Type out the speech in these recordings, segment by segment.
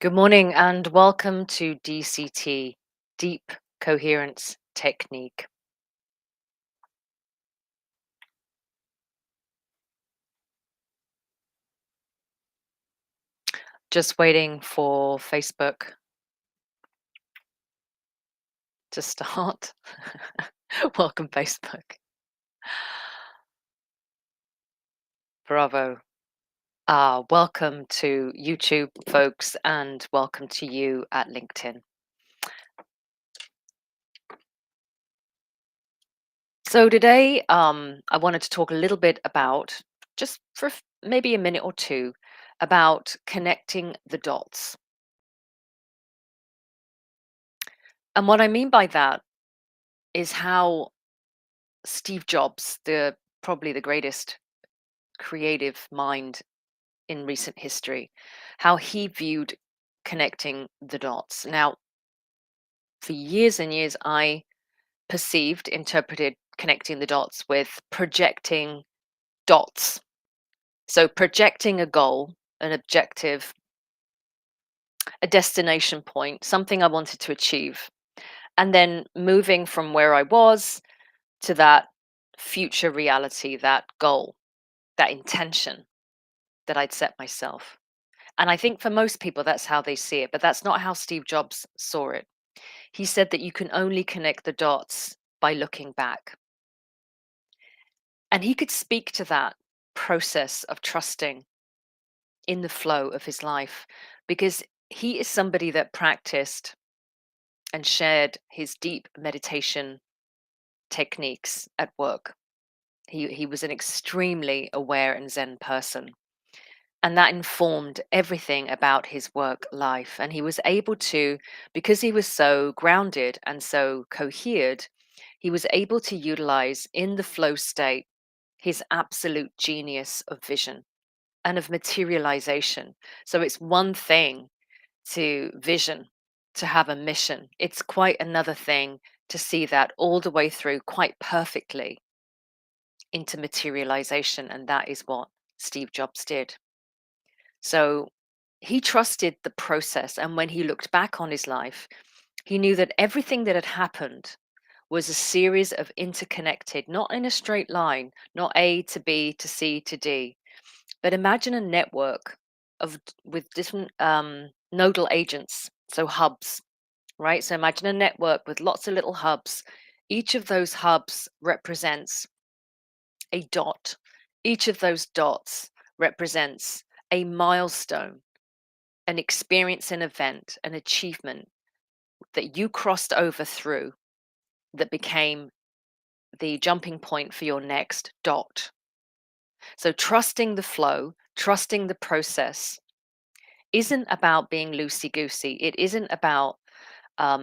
Good morning and welcome to DCT, Deep Coherence Technique. Just waiting for Facebook to start. Welcome, Facebook. Bravo. Welcome to YouTube, folks, and welcome to you at LinkedIn. So today, I wanted to talk a little bit about, just for maybe a minute or two, about connecting the dots. And what I mean by that is how Steve Jobs, the probably the greatest creative mind in recent history, how he viewed connecting the dots. Now, for years and years, I interpreted connecting the dots with projecting dots. So, projecting a goal, an objective, a destination point, something I wanted to achieve, and then moving from where I was to that future reality, that goal, that intention that I'd set myself. And I think for most people, that's how they see it, but that's not how Steve Jobs saw it. He said that you can only connect the dots by looking back. And he could speak to that process of trusting in the flow of his life because he is somebody that practiced and shared his deep meditation techniques at work. He was an extremely aware and Zen person. And that informed everything about his work life. And he was able to, because he was so grounded and so cohered, he was able to utilize in the flow state his absolute genius of vision and of materialization. So it's one thing to vision, to have a mission. It's quite another thing to see that all the way through quite perfectly into materialization. And that is what Steve Jobs did. So he trusted the process. And when he looked back on his life, he knew that everything that had happened was a series of interconnected, not in a straight line, not A to B to C to D, but imagine a network with different nodal agents, so hubs, right? So imagine a network with lots of little hubs. Each of those hubs represents a dot. Each of those dots represents a milestone, an experience, an event, an achievement that you crossed over through that became the jumping point for your next dot. So, trusting the flow, trusting the process isn't about being loosey goosey. It isn't about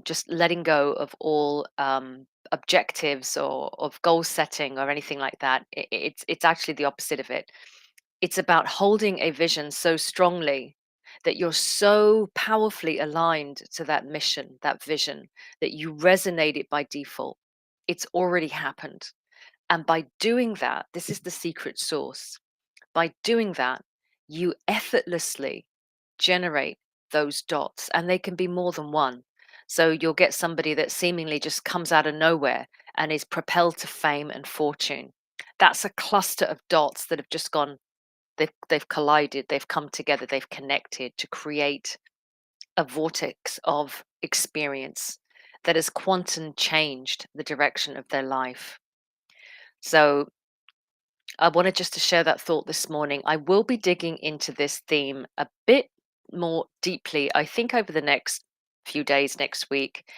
just letting go of all objectives or of goal setting or anything like that. It's actually the opposite of it. It's about holding a vision so strongly that you're so powerfully aligned to that mission, that vision, that you resonate it by default. It's already happened. And by doing that, this is the secret sauce. By doing that, you effortlessly generate those dots, and they can be more than one. So you'll get somebody that seemingly just comes out of nowhere and is propelled to fame and fortune. That's a cluster of dots that have just gone, they've collided, they've come together, they've connected to create a vortex of experience that has quantum changed the direction of their life. So I wanted just to share that thought this morning. I will be digging into this theme a bit more deeply, I think, over the next few days, next week,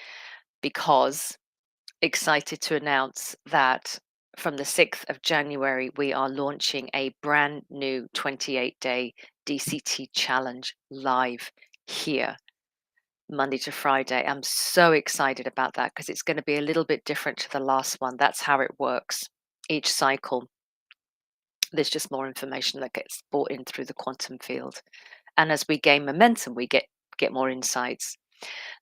because excited to announce that from the 6th of January, we are launching a brand new 28-day DCT challenge live here, Monday to Friday. I'm so excited about that because it's going to be a little bit different to the last one. That's how it works. Each cycle, there's just more information that gets brought in through the quantum field. And as we gain momentum, we get more insights.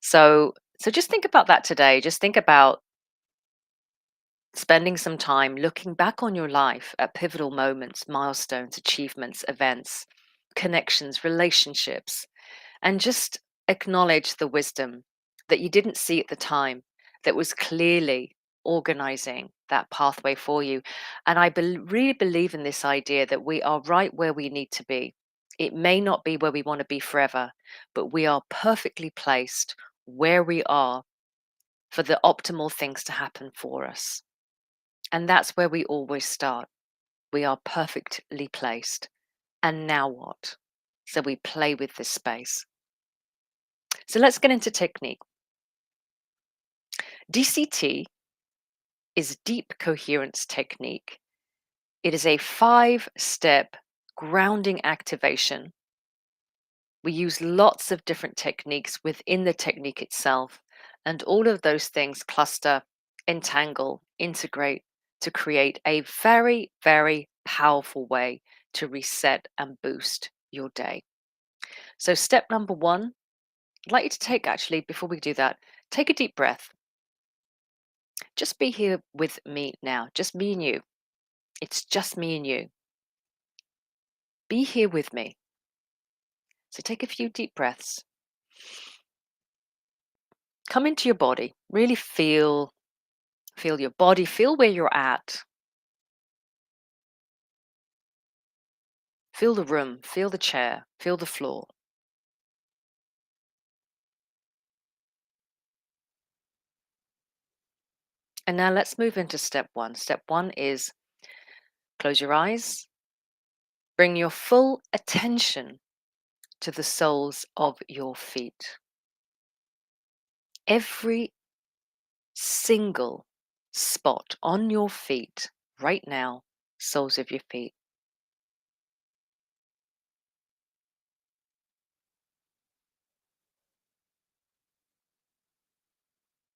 So just think about that today. Just think about spending some time looking back on your life at pivotal moments, milestones, achievements, events, connections, relationships, and just acknowledge the wisdom that you didn't see at the time that was clearly organizing that pathway for you. And really believe in this idea that we are right where we need to be. It may not be where we want to be forever, but we are perfectly placed where we are for the optimal things to happen for us. And that's where we always start. We are perfectly placed. And now what? So we play with this space. So let's get into technique. DCT is deep coherence technique. It is a 5-step grounding activation. We use lots of different techniques within the technique itself, and all of those things cluster, entangle, integrate to create a very, very powerful way to reset and boost your day. So, step number 1, I'd like you to take, actually, before we do that, take a deep breath. Just be here with me now, just me and you. It's just me and you. Be here with me. So take a few deep breaths. Come into your body. Really feel your body, feel where you're at. Feel the room, feel the chair, feel the floor. And now let's move into step 1. Step 1 is close your eyes. Bring your full attention to the soles of your feet. Every single spot on your feet right now, soles of your feet.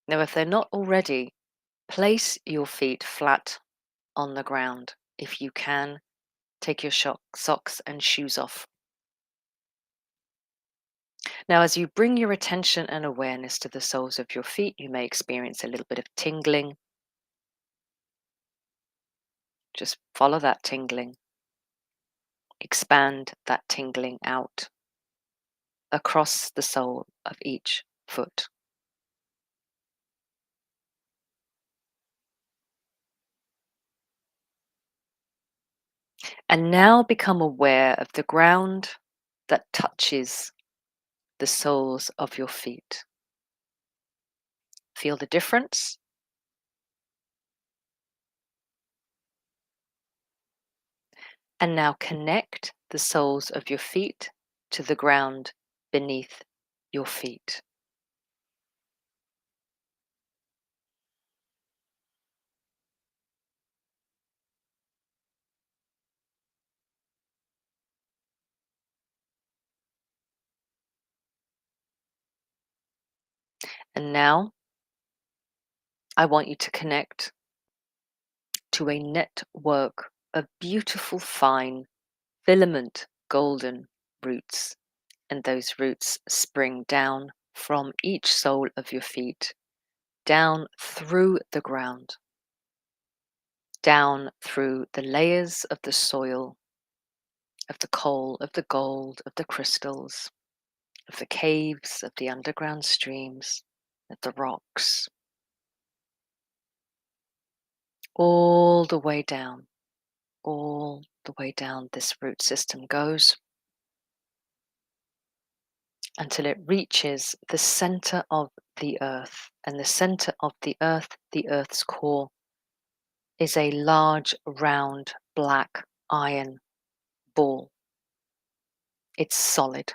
Now, if they're not already, place your feet flat on the ground. If you can, take your socks and shoes off. Now, as you bring your attention and awareness to the soles of your feet, you may experience a little bit of tingling. Just follow that tingling. Expand that tingling out across the sole of each foot. And now become aware of the ground that touches the soles of your feet. Feel the difference. And now connect the soles of your feet to the ground beneath your feet. And now I want you to connect to a network of beautiful, fine, filament golden roots. And those roots spring down from each sole of your feet, down through the ground, down through the layers of the soil, of the coal, of the gold, of the crystals, of the caves, of the underground streams, of the rocks, all the way down, all the way down this root system goes until it reaches the center of the earth. And the center of the earth's core, is a large, round, black iron ball. It's solid.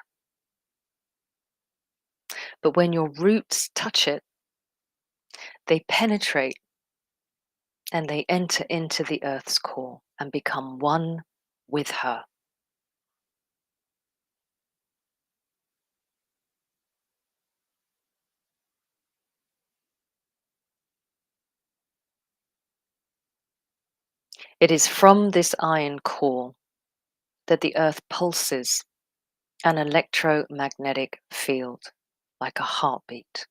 But when your roots touch it, they penetrate and they enter into the earth's core and become one with her. It is from this iron core that the earth pulses an electromagnetic field like a heartbeat.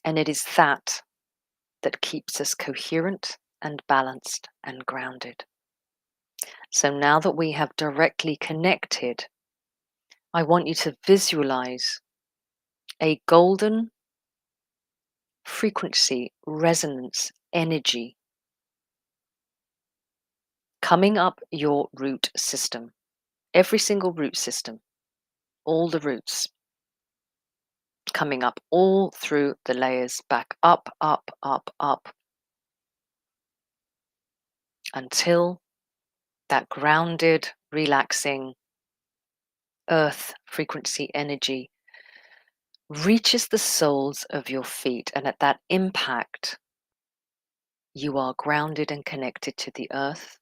And it is that keeps us coherent and balanced and grounded. So now that we have directly connected I want you to visualize a golden frequency, resonance, energy coming up your root system. Every single root system, all the roots coming up all through the layers, back up, up, up, up, until that grounded, relaxing earth frequency energy reaches the soles of your feet. And at that impact, you are grounded and connected to the earth.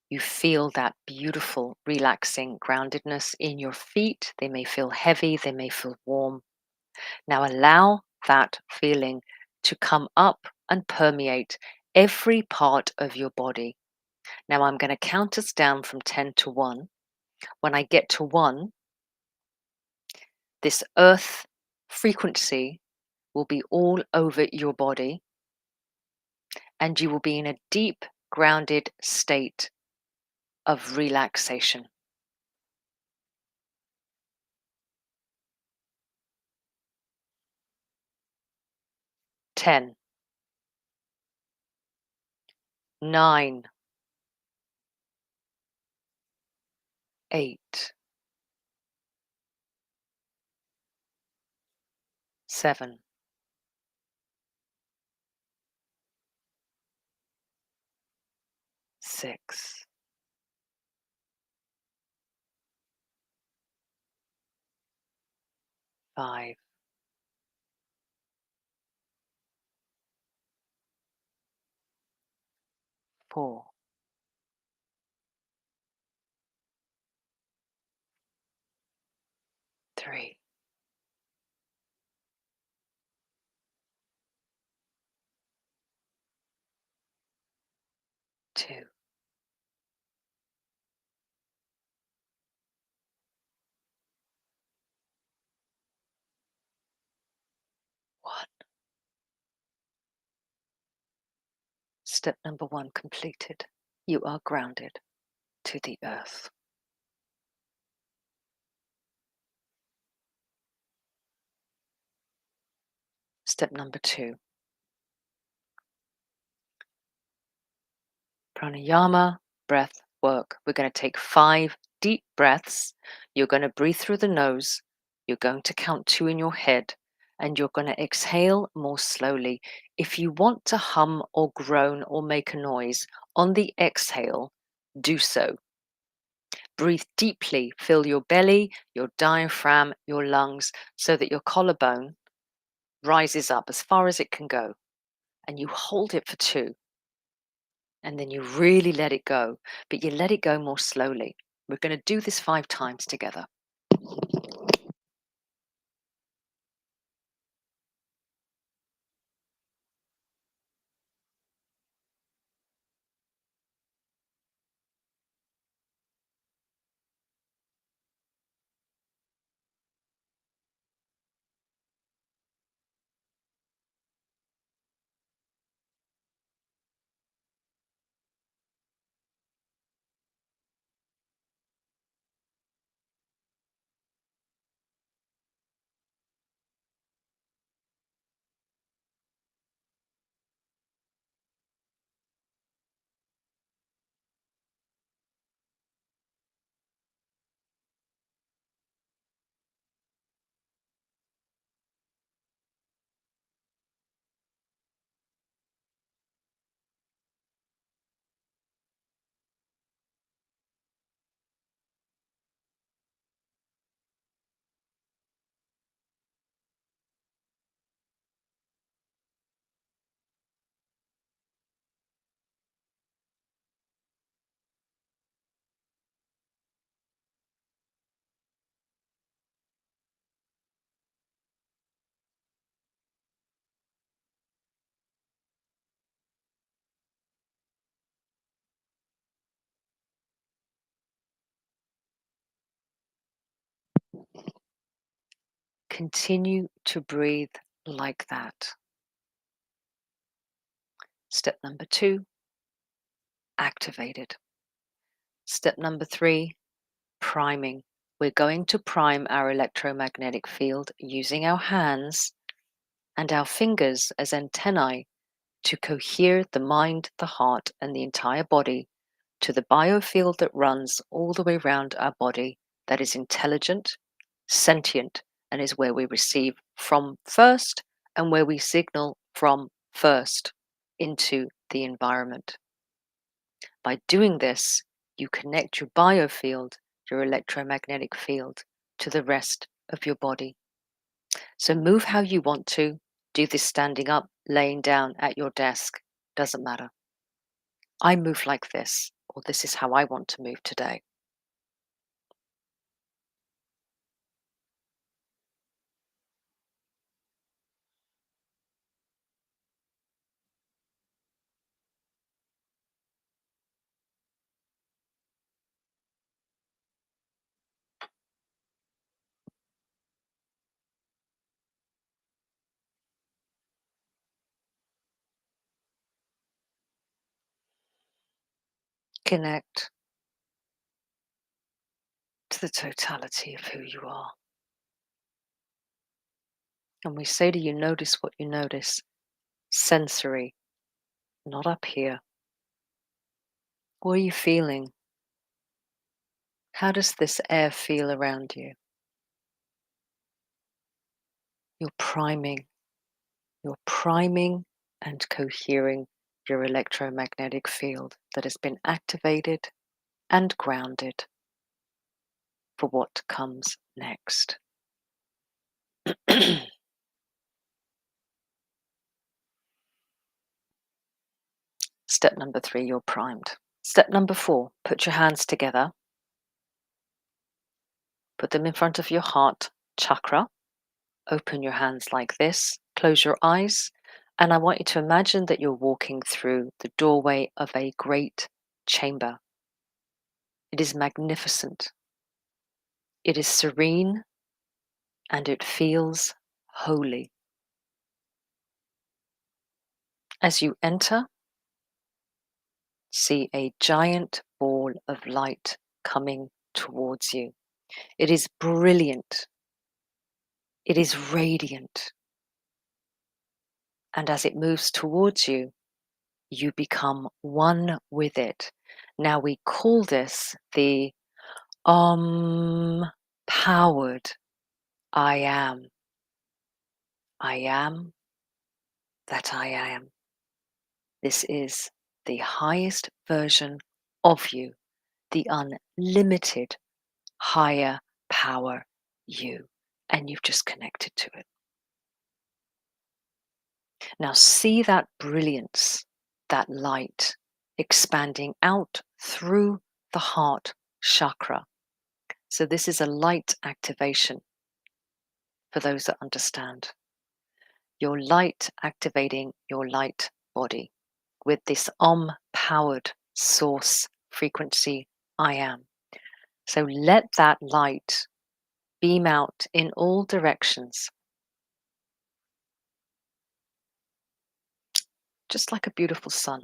You feel that beautiful, relaxing groundedness in your feet. They may feel heavy, they may feel warm. Now allow that feeling to come up and permeate every part of your body. Now I'm going to count us down from 10 to 1. When I get to 1, this earth frequency will be all over your body, and you will be in a deep, grounded state of relaxation. 10, 9, 8, 7, 6, 5, 4, 3, 2, 1. Step number 1 completed. You are grounded to the earth. Step number 2, pranayama, breath work. We're going to take 5 deep breaths. You're going to breathe through the nose. You're going to count 2 in your head, and you're going to exhale more slowly. If you want to hum or groan or make a noise on the exhale, do so. Breathe deeply. Fill your belly, your diaphragm, your lungs, so that your collarbone rises up as far as it can go. And you hold it for 2. And then you really let it go, but you let it go more slowly. We're going to do this 5 times together. Continue to breathe like that. Step number 2, activated. Step number 3, priming. We're going to prime our electromagnetic field using our hands and our fingers as antennae to cohere the mind, the heart, and the entire body to the biofield that runs all the way around our body, that is intelligent, sentient, and is where we receive from first and where we signal from first into the environment. By doing this, you connect your biofield, your electromagnetic field, to the rest of your body. So move how you want to. Do this standing up, laying down at your desk, doesn't matter. I move like this, or this is how I want to move today. Connect to the totality of who you are. And we say to you, notice what you notice. Sensory, not up here. What are you feeling? How does this air feel around you? You're priming. You're priming and cohering your electromagnetic field that has been activated and grounded for what comes next. Step number 3, you're primed. Step number 4, put your hands together. Put them in front of your heart chakra. Open your hands like this. Close your eyes. And I want you to imagine that you're walking through the doorway of a great chamber. It is magnificent. It is serene and it feels holy. As you enter, see a giant ball of light coming towards you. It is brilliant. It is radiant. And as it moves towards you, you become one with it. Now we call this the powered I am. I am that I am. This is the highest version of you, the unlimited higher power you, and you've just connected to it. Now see that brilliance, that light expanding out through the heart chakra. So this is a light activation for those that understand. Your light activating your light body with this powered source frequency I am. So let that light beam out in all directions, just like a beautiful sun,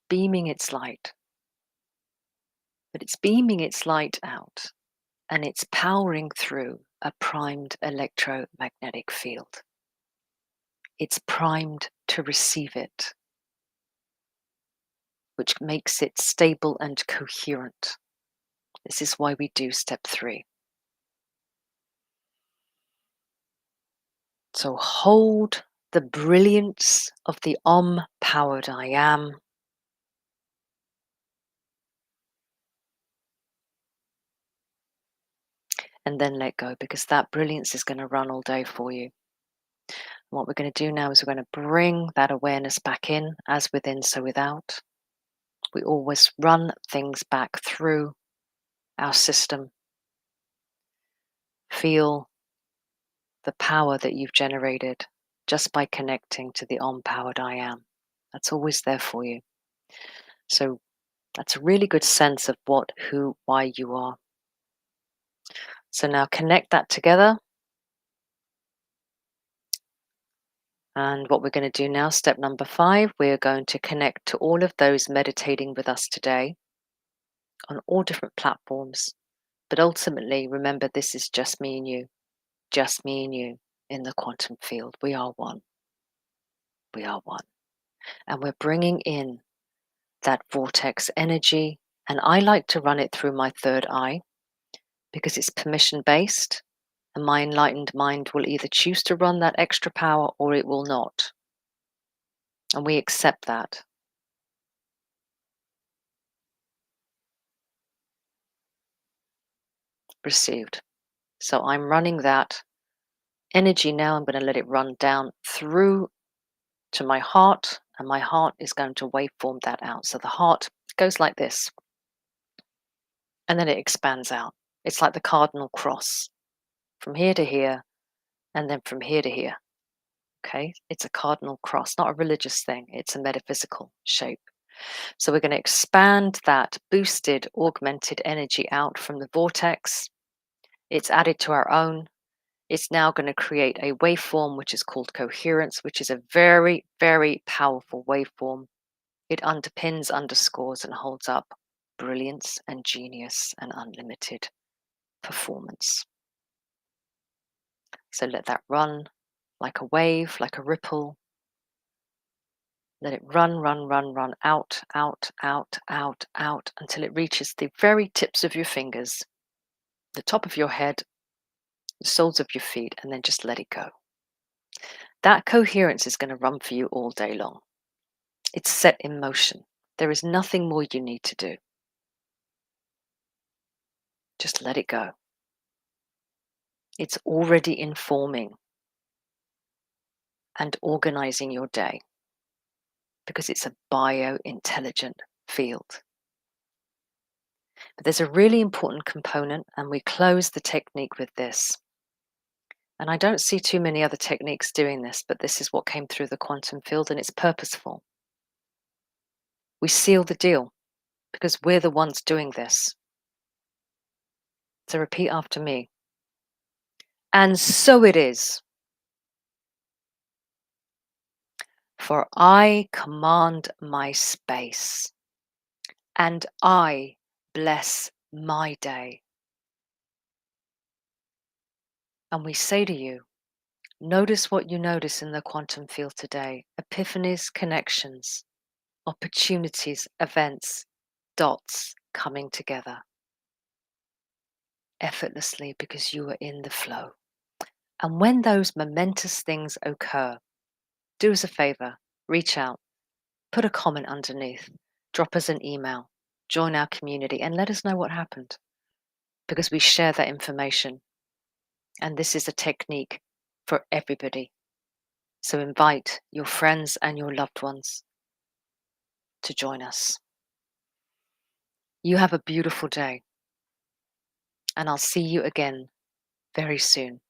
beaming its light. But it's beaming its light out and it's powering through a primed electromagnetic field. It's primed to receive it, which makes it stable and coherent. This is why we do step 3. So hold the brilliance of the powered I am. And then let go, because that brilliance is going to run all day for you. And what we're going to do now is we're going to bring that awareness back in, as within, so without. We always run things back through our system. Feel the power that you've generated just by connecting to the powered I am. That's always there for you. So that's a really good sense of what, who, why you are. So now connect that together. And what we're going to do now, step number 5, we're going to connect to all of those meditating with us today on all different platforms. But ultimately, remember, this is just me and you, just me and you in the quantum field. We are one. We are one. And we're bringing in that vortex energy. And I like to run it through my third eye because it's permission based. And my enlightened mind will either choose to run that extra power or it will not. And we accept that. Received. So I'm running that energy now. I'm going to let it run down through to my heart, and my heart is going to waveform that out. So the heart goes like this, and then it expands out. It's like the cardinal cross from here to here, and then from here to here. Okay, it's a cardinal cross, not a religious thing, it's a metaphysical shape. So we're going to expand that boosted, augmented energy out from the vortex. It's added to our own. It's now going to create a waveform which is called coherence, which is a very, very powerful waveform. It underpins, underscores, and holds up brilliance and genius and unlimited performance. So let that run like a wave, like a ripple. Let it run, run, run, run out, out, out, out, out until it reaches the very tips of your fingers, the top of your head, the soles of your feet, and then just let it go. That coherence is going to run for you all day long. It's set in motion. There is nothing more you need to do. Just let it go. It's already informing and organizing your day because it's a bio-intelligent field. But there's a really important component, and we close the technique with this. And I don't see too many other techniques doing this, but this is what came through the quantum field, and it's purposeful. We seal the deal because we're the ones doing this. So repeat after me. And so it is. For I command my space, and I bless my day. And we say to you, notice what you notice in the quantum field today. Epiphanies, connections, opportunities, events, dots coming together effortlessly because you are in the flow. And when those momentous things occur, do us a favor, reach out, put a comment underneath, drop us an email, join our community, and let us know what happened because we share that information. And this is a technique for everybody. So invite your friends and your loved ones to join us. You have a beautiful day, and I'll see you again very soon.